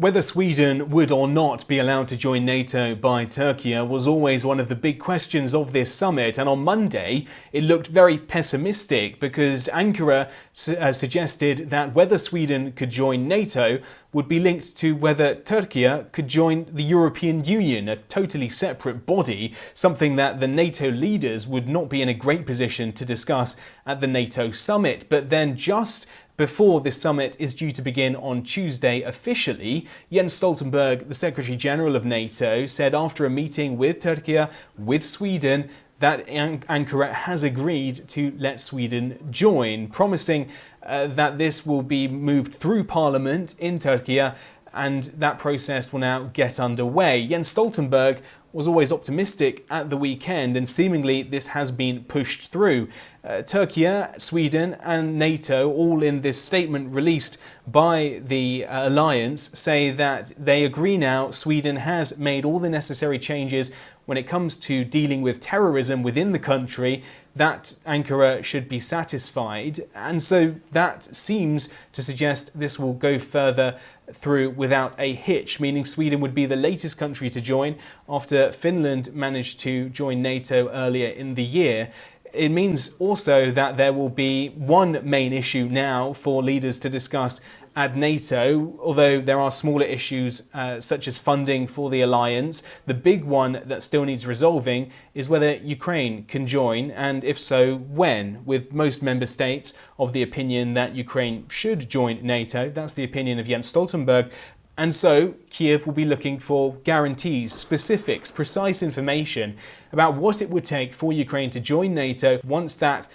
Whether Sweden would or not be allowed to join NATO by Turkey was always one of the big questions of this summit, and on Monday it looked very pessimistic because Ankara suggested that whether Sweden could join NATO would be linked to whether Turkey could join the European Union, a totally separate body, something that the NATO leaders would not be in a great position to discuss at the NATO summit. But then just before this summit is due to begin on Tuesday officially, Jens Stoltenberg, the Secretary General of NATO, said after a meeting with Turkey, with Sweden, that Ankara has agreed to let Sweden join, promising that this will be moved through Parliament in Turkey and that process will now get underway. Jens Stoltenberg was always optimistic at the weekend, and seemingly this has been pushed through. Turkey, Sweden and NATO, all in this statement released by the alliance, say that they agree now Sweden has made all the necessary changes when it comes to dealing with terrorism within the country, that Ankara should be satisfied. And so that seems to suggest this will go further through without a hitch, meaning Sweden would be the latest country to join after Finland managed to join NATO earlier in the year. It means also that there will be one main issue now for leaders to discuss at NATO, although there are smaller issues such as funding for the alliance. The big one that still needs resolving is whether Ukraine can join, and if so, when, with most member states of the opinion that Ukraine should join NATO. That's the opinion of Jens Stoltenberg. And so Kiev will be looking for guarantees, specifics, precise information about what it would take for Ukraine to join NATO once that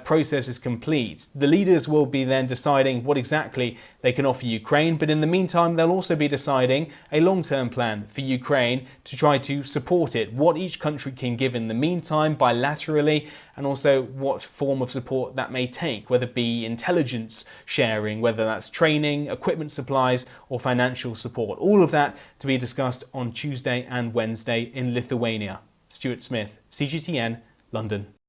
process is complete. The leaders will be then deciding what exactly they can offer Ukraine, but in the meantime they'll also be deciding a long-term plan for Ukraine to try to support it, what each country can give in the meantime bilaterally, and also what form of support that may take, whether it be intelligence sharing, whether that's training, equipment supplies or financial support. All of that to be discussed on Tuesday and Wednesday in Lithuania. Stuart Smith, CGTN, London.